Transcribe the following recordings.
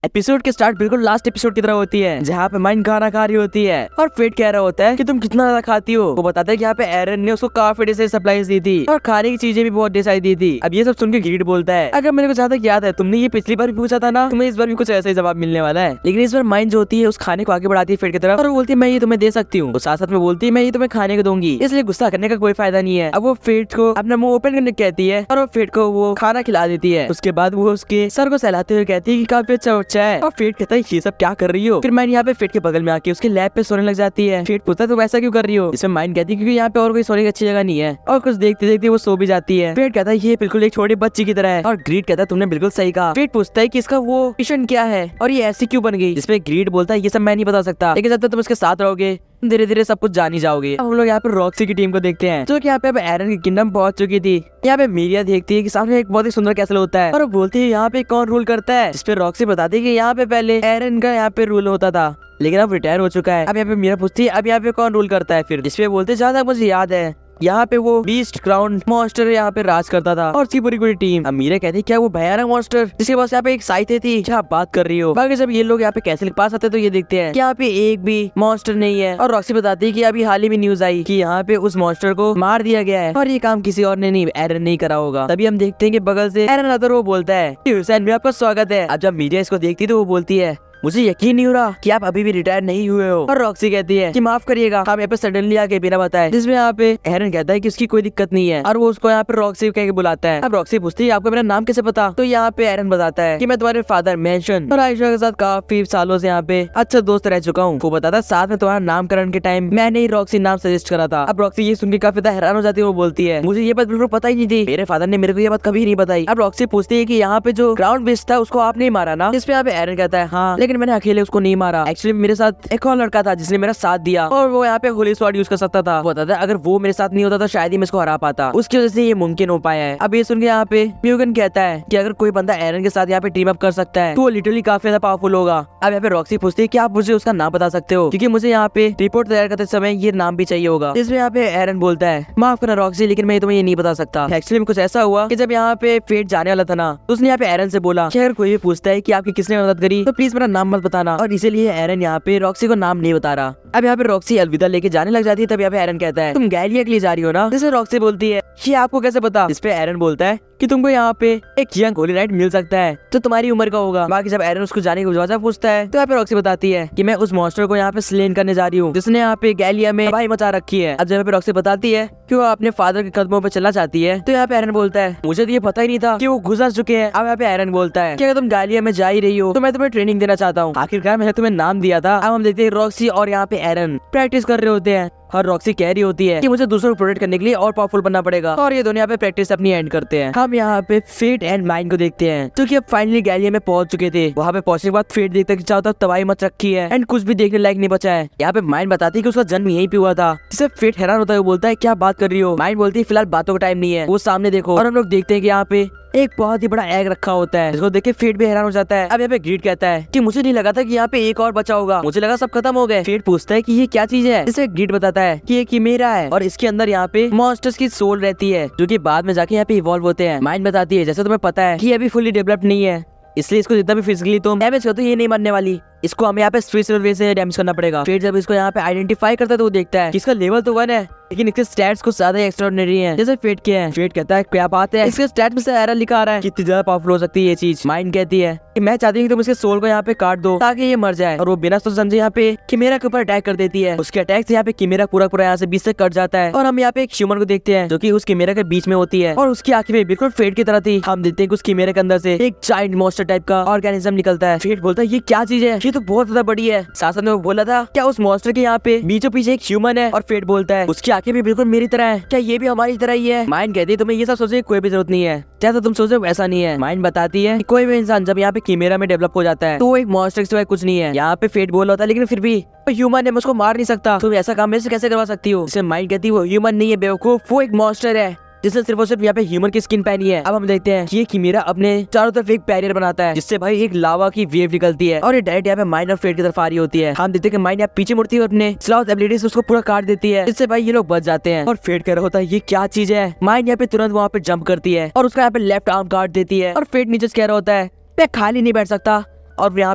Episode के start बिल्कुल last episode की तरह होती है, जहाँ पे माइन खाना खा रही होती है और फेट कह रहा होता है कि तुम कितना ज्यादा खाती हो। वो बताता है कि यहाँ पे एरन ने उसको काफी डिशेज सप्लाईज दी थी और खाने की चीजें भी बहुत डिसाइड दी थी। अब ये सब सुन के ग्रीड बोलता है, अगर मेरे को ज्यादा याद है तुमने ये पिछली बार भी पूछा था ना, तुम्हें इस बार भी कुछ ऐसा ही जवाब मिलने वाला है। लेकिन इस बार माइन जो होती है उस खाने को आगे बढ़ाती है फेट की तरफ और वो बोलती है मैं ये तुम्हें दे सकती हूँ। साथ साथ में बोलती है मैं ये तुम्हें खाने को दूंगी, इसलिए गुस्सा करने का कोई फायदा नहीं है। अब वो फेट को अपना मुंह ओपन करने कहती है और वो फेट को वो खाना खिला देती है। उसके बाद वो उसके सर को सहलाते हुए कहती है कि काफी अच्छा बच्चा है और फेट कहता है ये सब क्या कर रही हो। फिर माइन यहाँ पे फेट के बगल में आके उसके लैब पे सोने लग जाती है। फेट पूछता है तुम ऐसा क्यों कर रही हो। इसमें माइन कहती है क्योंकि यहाँ पे और कोई सोने की अच्छी जगह नहीं है और कुछ देखते देखते वो सो भी जाती है। फेट कहता है ये बिल्कुल एक छोटी बच्ची की तरह है और ग्रीड कहता है तुमने बिल्कुल सही कहा। फेट पूछता है कि इसका वो मिशन क्या है और ये ऐसी क्यों बन गई, जिसपे ग्रीड बोलता है ये सब मैं नहीं बता सकता, लेकिन जब तक तुम इसके साथ रहोगे धीरे धीरे सब कुछ जान ही जाओगे। अब हम लोग यहाँ पे रॉक्सी की टीम को देखते हैं जो कि यहाँ पे अब एरन की किंगडम पहुंच चुकी थी। यहाँ पे मीरिया देखती है कि सामने एक बहुत ही सुंदर कैसल होता है और वो बोलती है यहाँ पे कौन रूल करता है, जिसपे रॉक्सी बताती है कि यहाँ पे पहले एरन का यहाँ पे रूल होता था लेकिन अब रिटायर हो चुका है। अब यहाँ पे मीरा पूछती है अब यहाँ पे कौन रूल करता है, फिर जिसपे बोलते ज्यादा मुझे याद है यहाँ पे वो बीस्ट क्राउन मॉन्स्टर यहाँ पे राज करता था और उसकी पूरी टीम। अब मीरा कहती है क्या वो भयानक मॉन्स्टर जिसके पास यहाँ पे एक साइते थी क्या बात कर रही हो। बाकी जब ये लोग यहाँ पे कैसल के पास आते हैं तो ये देखते हैं कि यहाँ पे एक भी मॉन्स्टर नहीं है और रॉक्सी बताती है कि अभी हाल ही में न्यूज आई कि यहाँ पे उस मॉन्स्टर को मार दिया गया है और ये काम किसी और ने नहीं, एरन नहीं करा होगा। तभी हम देखते हैं कि बगल से एरन आता है, वो बोलता है हुसैन में आपका स्वागत है। अब जब मीडिया इसको देखती है तो वो बोलती है मुझे यकीन नहीं हो रहा कि आप अभी भी रिटायर नहीं हुए हो। और रॉक्सी कहती है कि माफ करिएगा हम यहाँ पे सडनली आके बिना बताए, जिसमें यहाँ पे एरन कहता है कि उसकी कोई दिक्कत नहीं है और वो उसको यहाँ पे रॉक्सी कह के बुलाता है। अब रॉक्सी पूछती है आपको मेरा नाम कैसे पता, तो यहाँ पे एरन बताता है कि मैं तुम्हारे फादर मेंशन और आयशा के साथ काफी सालों से यहाँ पे अच्छा दोस्त रह चुका हूँ। वो बताता है साथ में तुम्हारा नामकरण के टाइम मैंने ही रॉक्सी नाम सजेस्ट करा था। अब रॉक्सी ये सुन के काफी हैरान हो जाती है। वो बोलती है मुझे ये बात बिल्कुल पता ही नहीं थी, मेरे फादर ने मेरे को ये बात कभी नहीं बताई। अब रॉक्सी पूछती है कि यहाँ पे जो ग्राउंड बेस्ट था उसको आपने मारा ना, जिसपे यहाँ पे एरन कहता है हाँ लेकिन मैंने अकेले उसको नहीं मारा, एक्चुअली मेरे साथ एक और लड़का था जिसने मेरा साथ दिया और वो यहाँ पे होली स्वॉर्ड यूज कर सकता था। वो बताता है अगर वो मेरे साथ नहीं होता तो शायद ही मैं इसको हरा पाता, उसकी वजह से ये मुमकिन हो पाया है। अब ये सुन के यहाँ पे म्यूगन कहता है कि अगर कोई बंदा एरन के साथ यहाँ पे टीम अप कर सकता है तो वो लिटरली काफी ज्यादा पावरफुल होगा। अब यहाँ पे रॉक्सी पूछती है कि आप मुझे उसका नाम बता सकते हो, क्योंकि मुझे यहाँ पे रिपोर्ट तैयार करते समय ये नाम भी चाहिए होगा। इसमें यहाँ पे एरन बोलता है माफ करना रॉक्सी लेकिन मैं तुम्हें ये नहीं बता सकता। एक्चुअली में कुछ ऐसा हुआ कि जब यहाँ पे फेट जाने वाला था ना तो उसने यहाँ पे एरन से बोला कि अगर कोई भी पूछता है कि आपकी किसने मदद करी तो प्लीज मेरा नाम मत बताना, और इसीलिए एरन यहाँ पे रॉक्सी को नाम नहीं बता रहा। अब यहाँ पे रॉक्सी अलविदा लेके जाने लग जाती है। तब यहाँ पे एरन कहता है तुम गैलिया के लिए जा रही हो ना, जिसमें रॉक्सी बोलती है ये आपको कैसे पता, इस पे एरन बोलता है कि तुमको यहाँ पे एक यंग होली नाइट मिल सकता है जो तुम्हारी उम्र का होगा। बाकी जब एरन उसको जाने की वजह पूछता है तो यहाँ पे रॉक्सी बताती है कि मैं उस मॉन्स्टर को यहाँ पे स्लेन करने जा रही हूँ जिसने यहाँ पे गैलिया में तबाही मचा रखी है। अब जब यहाँ पे रॉक्सी बताती है कि वो अपने फादर के कदमों पे चलना चाहती है तो यहाँ पे एरन बोलता है मुझे तो ये पता ही नहीं था कि वो गुजर चुके हैं। अब यहाँ पे एरन बोलता है कि अगर तुम गैलिया में जा ही रही हो तो मैं तुम्हें ट्रेनिंग देना चाहता हूँ, आखिरकार मैंने तुम्हें नाम दिया था। अब हम देखते हैं रॉक्सी और यहाँ पे एरन प्रैक्टिस कर रहे होते हैं और रॉक्सी कह रही होती है कि मुझे दूसरों को प्रोटेक्ट करने के लिए और पावरफुल बनना पड़ेगा और ये दोनों यहाँ पे प्रैक्टिस अपनी एंड करते हैं। हम यहाँ पे फेट एंड माइन को देखते हैं जो कि अब फाइनली गैलिया में पहुंच चुके थे। वहाँ पे पहुंचने के बाद फेट देखते हैं कि चारों तरफ तबाही मच रखी है एंड कुछ भी देखने लायक नहीं बचा है। यहाँ पे माइन बताती है कि उसका जन्म यहीं पे हुआ था, जिससे फेट हैरान होता है। वो बोलता है क्या बात कर रही हो। माइन बोलती है फिलहाल बातों का टाइम नहीं है, वो सामने देखो। और हम लोग देखते हैं कि यहाँ पे एक बहुत ही बड़ा एग रखा होता है जिसको देख के फेट भी हैरान हो जाता है। अब यहाँ पे ग्रीड कहता है कि मुझे नहीं लगा था कि यहाँ पे एक और बचा होगा, मुझे लगा सब खत्म हो गए। फेट पूछता है कि ये क्या चीज है, इसे ग्रीड बताता है कि ये कीमेरा है और इसके अंदर यहाँ पे मॉन्स्टर्स की सोल रहती है जो कि बाद में जाके यहाँ पे इवॉल्व होते हैं। माइंड बताती है जैसे तुम्हें पता है कि ये अभी फुली डेवलप्ड नहीं है, इसलिए इसको जितना भी फिजिकली तुम डैमेज करते हो ये नहीं मरने वाली, इसको हमें यहाँ पे स्पेशल वे से डैमेज करना पड़ेगा। फिर जब इसको यहाँ पे आइडेंटिफाई करता है तो वो देखता है कि इसका लेवल तो 1 है लेकिन इसके स्टैट्स कुछ ज्यादा एक्स्ट्राऑर्डिनरी हैं जैसे फेट के हैं। फेट कहता है क्या बात है, इसके स्टैट में से एरर लिखा आ रहा है, कितनी ज्यादा पावरफुल हो सकती है ये चीज। माइंड कहती है कि मैं चाहती हूँ कि तुम इसके सोल को यहाँ पे काट दो ताकि ये मर जाए, और वो बिना सोच समझे यहाँ पे कीमेरा के ऊपर अटैक कर देती है। उसके अटैक से यहाँ पे कीमेरा पूरा यहाँ से बीच से कट जाता है और हम यहाँ पे एक ह्यूमन को देखते हैं जो कि उस कीमेरा के बीच में होती है और उसकी आंखें भी बिल्कुल फेट की तरह थी। हम देखते हैं कि उस कीमेरा के अंदर से एक जायंट मॉन्स्टर टाइप का ऑर्गेनिज्म निकलता है। फेट बोलता है ये क्या चीज है, ये तो बहुत ज्यादा बड़ी है। साथ में वो बोला था क्या उस मॉन्स्टर के यहाँ पे बीचों पीछे एक ह्यूमन है, और फेट बोलता है उसकी आंखें भी बिल्कुल मेरी तरह है, क्या ये भी हमारी तरह ही है। माइंड कहती है तुम्हें ये सब सोचने की कोई भी जरूरत नहीं है, जैसा तुम सोचो वैसा नहीं है। माइंड बताती है कि कोई भी इंसान जब यहाँ पे कीमेरा में डेवलप हो जाता है तो वो एक मॉन्स्टर के सिवाय कुछ नहीं है। यहाँ पे फेट बोल होता है लेकिन फिर भी ह्यूमन है, मैं उसको मार नहीं सकता, तुम ऐसा काम मेरे से कैसे करवा सकती हो। माइंड कहती है वो ह्यूमन नहीं है बेवकूफ, वो एक मॉन्स्टर है जिसने सिर्फ और सिर्फ यहाँ पे ह्यूमन की स्किन पहनी है। अब हम देखते हैं कि ये कीमेरा अपने चारों तरफ एक बैरियर बनाता है जिससे भाई एक लावा की वेव निकलती है और ये डायरेक्ट यहाँ पे माइंड और फेट की तरफ आ रही होती है। हम देखते हैं कि माइंड यहाँ पीछे मुड़ती है और अपने स्लॉथ एबिलिटी से उसको पूरा काट देती है, जिससे भाई ये लोग बच जाते हैं। और फेट कह रहा होता है ये क्या चीज है। माइंड यहाँ पे तुरंत वहाँ पे जंप करती है और उसका यहाँ पे लेफ्ट आर्म काट देती है और फेट नीचे कह रहा होता है मैं खाली नहीं बैठ सकता, और यहाँ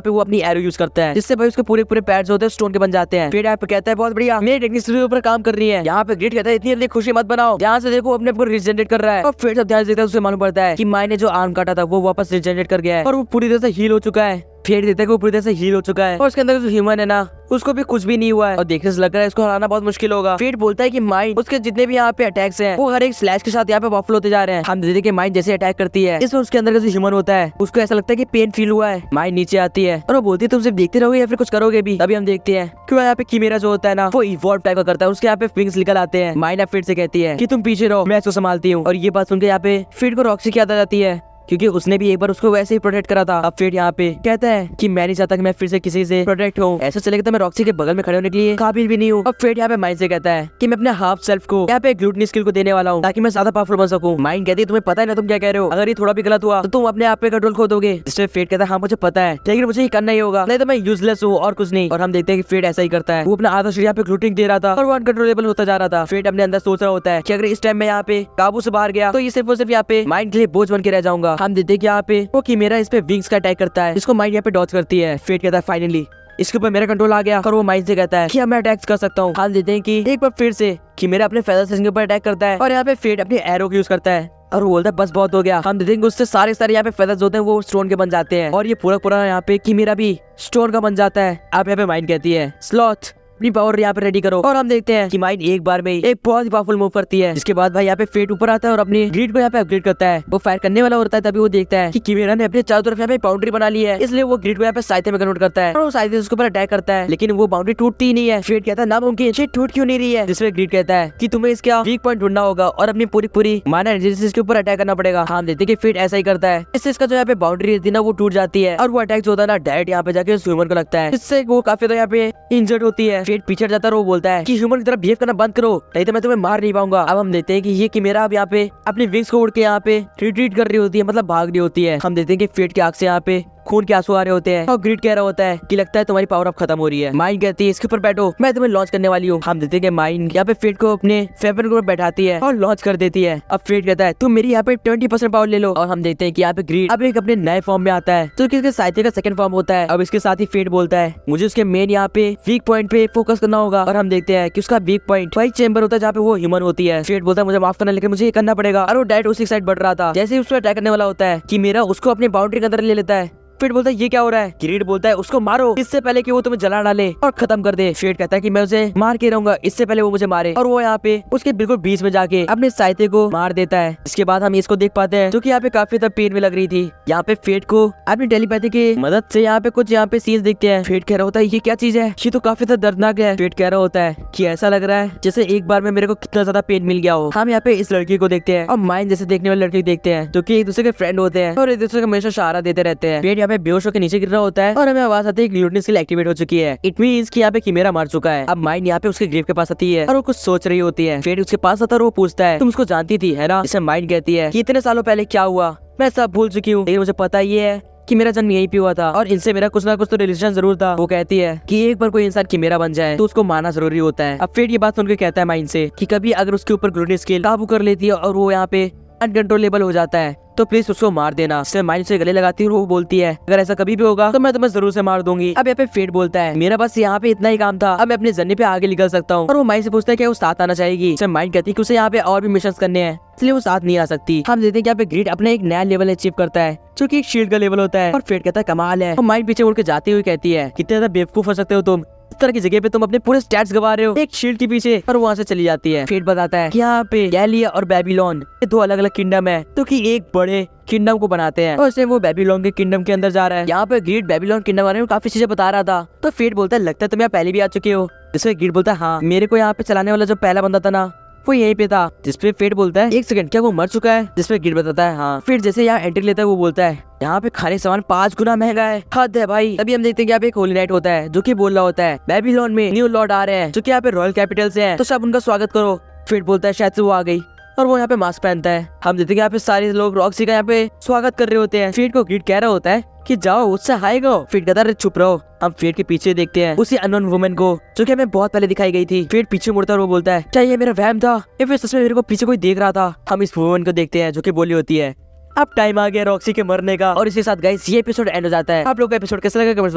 पे वो अपनी एरो यूज करता है, जिससे भाई उसके पूरे पूरे पैड्स होते हैं स्टोन के बन जाते हैं। फिर यहाँ पे कहता है बहुत बढ़िया, मेरी टेक्निक के ऊपर काम कर रही है। यहाँ पे ग्रिड कहता है इतनी जल्दी खुशी मत बनाओ, यहाँ से देखो अपने रिजनरेट कर रहा है। और फिर सब ध्यान से देखता है, उसे मालूम पड़ता है कि माई ने जो आर्म काटा था वो वापस रिजनरेट कर गया है और वो पूरी तरह से हील हो चुका है। फेट देता है कि वो पूरी तरह से हील हो चुका है और उसके अंदर जो ह्यूमन है ना उसको भी कुछ भी नहीं हुआ है और देखने से लग रहा है इसको हराना बहुत मुश्किल होगा। फेट बोलता है कि माइंड उसके जितने भी यहाँ पे अटैक्स हैं वो हर एक स्लैश के साथ यहाँ पे वाफल होते जा रहे हैं। हम देखते हैं कि माइंड जैसे अटैक करती है इसमें उसके अंदर का जो ह्यूमन होता है उसको ऐसा लगता है कि पेन फील हुआ है। माइंड नीचे आती है और वो बोलती है तुम सिर्फ देखते रहोगे या फिर कुछ करोगे भी। तभी हम देखते हैं क्यों यहाँ पे कीमेरा जो होता है ना वो इवॉल्व टाइप का करता है, उसके यहाँ पे विंग्स निकल आते हैं। माइंड फिर से कहती है कि तुम पीछे रहो, मैं इसको संभालती हूँ। और ये बात सुनकर यहाँ पे फिर को रॉक्सी की याद आ जाती है क्योंकि उसने भी एक बार उसको वैसे ही प्रोटेक्ट करा था। अब फिर यहाँ पे कहता है कि मैं नहीं चाहता कि मैं फिर से किसी से प्रोटेक्ट हूँ, ऐसा चलेगा तो मैं रॉक्सी के बगल में खड़े होने के लिए काबिल भी नहीं हूँ। अब फिर यहाँ पे माइंड से कहता है कि मैं अपने हाफ सेल्फ को यहाँ पे ग्लूटनी स्किल को देने वाला हूँ ताकि मैं ज्यादा पावरफुल बन सकूँ। माइंड कहती है तुम्हें पता है ना तुम क्या कह रहे हो, अगर ये थोड़ा भी गलत हुआ तो तुम अपने आप पे कंट्रोल खो दोगे। जिससे फेट कहता है हाँ मुझे पता है लेकिन मुझे ये करना ही होगा, नहीं तो मैं यूजलेस हूँ और कुछ नहीं। और हम देखते हैं कि फेट ऐसा ही करता है, वो अपना आधा शरीर यहाँ पे ग्लूटिंग दे रहा था और वो अनकंट्रोलेबल होता जा रहा था। फेट अपने अंदर सोच रहा होता है कि अगर इस टाइम में यहाँ पे काबू से बाहर गया तो ये सिर्फ और सिर्फ यहाँ पे माइंड के लिए बोझ बन के रह जाऊंगा। हम देखते हैं कि यहाँ पे वो कीमेरा इस पे विंग्स का अटैक करता है, इसको माइंड यहाँ पे डॉज करती है। फेट कहता है फाइनली इसके ऊपर मेरा कंट्रोल आ गया और वो माइंड से कहता है कि अब मैं अटैक कर सकता हूँ। हाल देते हैं कि एक बार फिर से कीमेरा अपने फेदर्स इसके ऊपर अटैक करता है और यहाँ पे फेट अपने एरो को यूज करता है और वो बोलता है बस बहुत हो गया। हम देखेंगे उससे सारे यहाँ पे फेदर्स होते हैं वो स्टोन के बन जाते हैं और ये पूरा पूरा यहाँ पे कीमेरा भी स्टोन का बन जाता है। अब यहाँ पे माइंड कहती है स्लॉथ अपनी पावर यहाँ पे रेडी करो और हम देखते हैं कि माइंड एक बार में एक बहुत ही पावरफुल मूव करती है। जिसके बाद भाई यहाँ पे फेट ऊपर आता है और अपनी ग्रिड को यहाँ पे अपग्रेड करता है। वो फायर करने वाला होता है तभी वो देखता है कि कीमेरा ने अपने चारों तरफ यहाँ पे बाउंड्री बना ली है, इसलिए वो ग्रिड को यहाँ पे साइते में कन्वर्ट करता है और वो साइते उसके ऊपर अटैक करता है लेकिन वो बाउंड्री टूटती ही नहीं है। फेट कहता है नामुमकिन, शिट टूट क्यों नहीं रही है। जिसमें ग्रिड कहता है कि तुम्हें इसका वीक पॉइंट ढूंढना होगा और अपनी पूरी माना एनर्जी से इसके ऊपर अटैक करना पड़ेगा। हम देखते हैं कि फेट ऐसा ही करता है, इससे इसका जो यहाँ पे बाउंड्री रहती है ना वो टूट जाती है और वो अटैक जो होता है ना डायरेक्ट यहाँ पे जाके ह्यूमन को लगता है, इससे वो काफी तो यहाँ पे इंजर्ड होती है। फेट पीछे जाता है और वो बोलता है कि ह्यूमन की तरह बिहेव करना बंद करो नहीं तो मैं तुम्हें मार नहीं पाऊंगा। अब हम देखते हैं कि ये कीमेरा अब यहाँ पे अपनी विंग्स को उड़ के यहाँ पे रिट्रीट कर रही होती है, मतलब भाग रही होती है। हम देखते हैं कि फेट की आंख से यहाँ पे खून के आंसू आ रहे होते हैं और ग्रिड कह रहा होता है कि लगता है तुम्हारी पावर अब खत्म हो रही है। माइंड कहती है इसके ऊपर बैठो, मैं तुम्हें लॉन्च करने वाली हूँ। हम देखते हैं कि माइंड यहाँ पे फेट को अपने वेपन को बैठाती है और लॉन्च कर देती है। अब फेट कहता है तुम मेरी यहाँ पे 20% पावर ले लो और हम देखते हैं कि यहाँ पे ग्रिड अब एक अपने नए फॉर्म में आता है जो कि इसके साइते का सेकंड फॉर्म होता है। अब इसके साथ ही फेट बोलता है मुझे उसके मेन यहाँ पे वीक पॉइंट पे फोकस करना होगा और हम देखते हैं कि उसका वीक पॉइंट वही चेंबर होता है जहाँ पे वो ह्यूमन होती है। फेट बोलता है मुझे माफ करना लेकिन मुझे ये करना पड़ेगा और वो डायरेक्ट उसी साइड बढ़ रहा था। जैसे ही उसको अटैक करने वाला होता है कि मेरा उसको अपने बाउंड्री के अंदर ले लेता है। फेट बोलता है ये क्या हो रहा है। ग्रिड बोलता है उसको मारो इससे पहले कि वो तुम्हें जला डाले और खत्म कर दे। फेट कहता है कि मैं उसे मार के रहूंगा इससे पहले वो मुझे मारे और वो यहाँ पे उसके बिल्कुल बीच में जाके अपने साइते को मार देता है। इसके बाद हम इसको देख पाते हैं जो कि यहाँ पे काफी तब पेन में लग रही थी। यहाँ पे फेट को अपनी टेलीपैथी की मदद से यहाँ पे कुछ यहाँ पे सीन्स दिखते हैं। फेट कह रहा होता है ये क्या चीज है, ये तो काफी दर्दनाक है। फेट कह रहा होता है कि ऐसा लग रहा है जैसे एक बार में मेरे को कितना ज्यादा पेन मिल गया हो। हम यहाँ पे इस लड़की को देखते हैं और माइंड जैसे देखने वाली लड़की देखते हैं जो की एक दूसरे के फ्रेंड होते हैं और एक दूसरे को हमेशा सहारा देते रहते हैं। फेट यहाँ पे बेहोश होकर नीचे रहा होता है और हमें आवाज आती है कि ग्लूटनी स्किल एक्टिवेट हो चुकी है। इट मींस कि यहाँ पे कीमेरा मर चुका है। अब माइंड यहाँ पे उसके ग्रेव के पास आती है और वो कुछ सोच रही होती है। फेट उसके पास आता है और वो पूछता है तुम उसको जानती थी है ना। इसे माइंड कहती है कि इतने सालों पहले क्या हुआ मैं सब भूल चुकी हूँ लेकिन मुझे पता ही है कि मेरा जन्म यहीं पे हुआ था और इनसे मेरा कुछ ना कुछ तो रिलेशन जरूर था। वो कहती है कि एक बार कोई इंसान कीमेरा बन जाए तो उसको मारना जरूरी होता है। अब फेट ये बात सुनकर कहता है माइंड से कि कभी अगर उसके ऊपर ग्लूटनी स्किल काबू कर लेती है और वो यहाँ पे अनकंट्रोलेबल हो जाता है तो प्लीज उसको मार देना। इससे माइंड से गले लगाती है और वो बोलती है अगर ऐसा कभी भी होगा तो मैं तुम्हें जरूर से मार दूंगी। अब यहाँ पे फेट बोलता है मेरा बस यहाँ पे इतना ही काम था, अब मैं अपने जर्नी पे आगे निकल सकता हूँ। और वो माइंड से पूछता है कि वो साथ आना चाहेगी। इससे माइंड कहती है कि उसे यहाँ पे और भी मिशन करने हैं इसलिए वो साथ नहीं आ सकती। हम देखते हैं कि यहाँ पे ग्रिड अपना एक नया लेवल अचीव करता है जो कि एक शील्ड का लेवल होता है और फेट कहता है कमाल है। और माइंड पीछे मुड़ के जाती हुई कहती है कितने ज्यादा बेवकूफ हो सकते हो तुम, इस तरह की जगह पे तुम अपने पूरे स्टैट्स गवा रहे हो एक शील्ड के पीछे। और वहाँ से चली जाती है। फेट बताता है कि यहाँ पे गैलिया और बेबीलोन ये दो अलग अलग किंगडम है जो कि एक बड़े किंगडम को बनाते हैं और इससे वो बेबीलोन के किंगडम के अंदर जा रहा है। यहाँ पे ग्रिड बेबीलोन किंगडम बारे में काफी चीजें बता रहा था तो फेट बोलता है लगता है तुम यहाँ पहले भी आ चुके हो। जिसमें ग्रिड बोलता है हाँ मेरे को यहाँ पे चलाने वाला जो पहला बंदा था ना वो यहीं पे था। जिसपे फेट बोलता है एक सेकंड क्या वो मर चुका है। जिसपे ग्रिड बताता है हाँ। फिर जैसे यहाँ एंट्री लेता है वो बोलता है यहाँ पे खाने सामान 5 गुना महंगा है, हद है भाई। तभी हम देखते हैं कि यहाँ पे एक होली नाइट होता है जो कि बोल रहा होता है बेबीलोन में न्यू लॉर्ड आ रहे हैं जो कि यहाँ पे रॉयल कैपिटल से हैं तो सब उनका स्वागत करो। फेट बोलता है शायद से वो आ गई और वो यहाँ पे मास्क पहनता है। हम देखते हैं यहाँ पे सारे लोग रॉक्सी का यहाँ पे स्वागत कर रहे होते हैं। फेट को ग्रिड कह रहा होता है कि जाओ उससे हाय गो। फेट कहता है चुप रहो। हम फेट के पीछे देखते हैं उसी अननोन वुमन को जो कि हमें बहुत पहले दिखाई गई थी। फेट पीछे मुड़ता है और वो बोलता है क्या ये मेरा वहम था या फिर सच में मेरे को पीछे कोई देख रहा था। हम इस वुमन को देखते हैं जो कि बोली होती है अब टाइम आ गया रॉक्सी के मरने का। और इसी साथ गाइस ये एपिसोड एंड हो जाता है। आप लोग का एपिसोड कैसा लगा कमेंट्स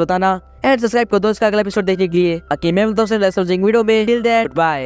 बताना एंड सब्सक्राइब कर दो इसका अगला एपिसोड देखने के लिए। बाकी मैं मिलता हूँ वीडियो में। Till then bye.